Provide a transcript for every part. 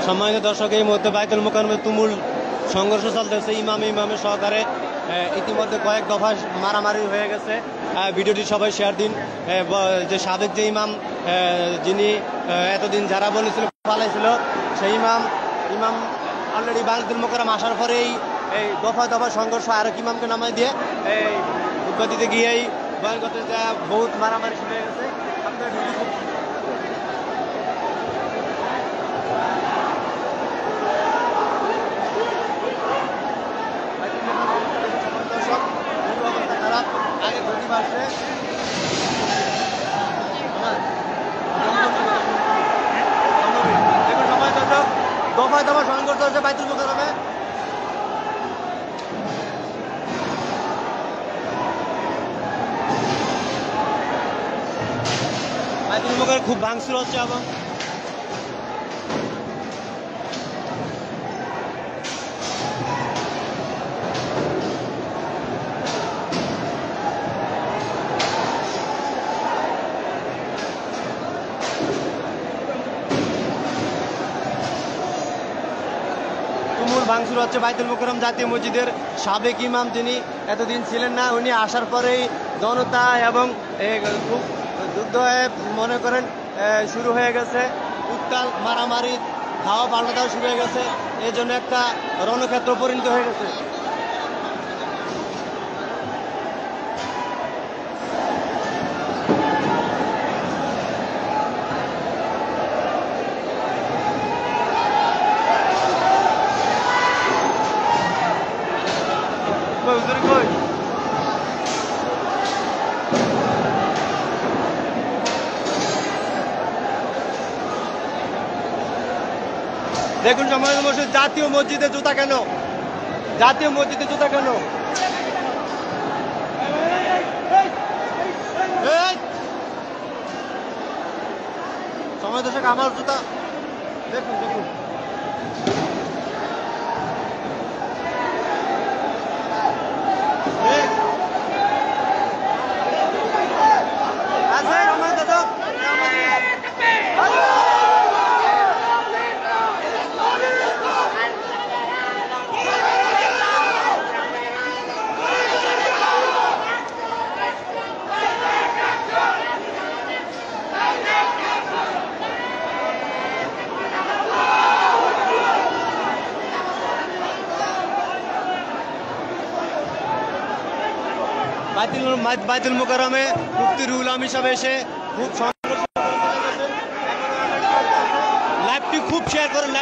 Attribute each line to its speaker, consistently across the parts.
Speaker 1: সম্মানিত দর্শক, এই মুহূর্তে বাইতুল মোকাররমে তুমুল সংঘর্ষ চলতেছে ইমামের সহকারে। ইতিমধ্যে কয়েক দফা মারামারি হয়ে গেছে। ভিডিওটি সবাই শেয়ার দিন। যে সাবেক যে ইমাম, যিনি এতদিন যারা বলেছিল পালাইছিল, সেই ইমাম অলরেডি বাইতুল মোকাররম আসার পরেই এই দফা দফা সংঘর্ষ আরেক ইমামকে নামাই দিয়ে এই খুতবা দিতে গিয়েই বয়ান করতে যা বহুত মারামারি শুরু হয়ে গেছে। খারাপ আগে গতি বাড়ছে। দেখুন সময় দর্শক, দফায় দফা সংঘর্ষ হচ্ছে বাইতুল মোকাররমে। বাইতুল মোকাররম খুব ভাঙচুর হচ্ছে এবং ভাঙচুর হচ্ছে বাইতুল মোকাররম জাতীয় মসজিদের সাবেক ইমাম, যিনি এতদিন ছিলেন না, উনি আসার পরেই জনতা এবং খুব যুদ্ধ হয়ে মনে করেন শুরু হয়ে গেছে। উত্তাল মারামারি, খাওয়া পাল্টা দেওয়া শুরু হয়ে গেছে। এই জন্য একটা রণক্ষেত্র পরিণত হয়ে গেছে। দেখুন সময় মসজিদ, জাতীয় মসজিদে জুতা কেন? জাতীয় মসজিদে জুতা কেন? সময় দর্শক, আমার জুতা দেখুন দেখুন। বাইতুল মোকাররমে মুফতি রুহুল আমিন হিসাবে এসে খুব লাইভটি খুব শেয়ার করেন।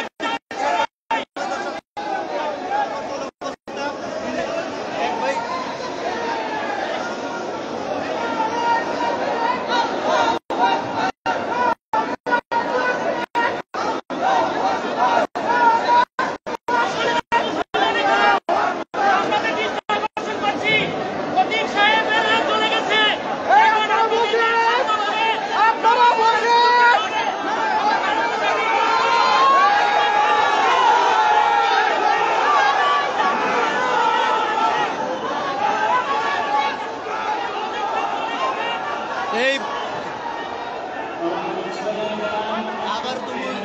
Speaker 1: এই আবার তুমুল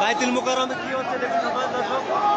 Speaker 1: বাইতুল মোকাররমে কি হচ্ছে দেখুন দর্শক।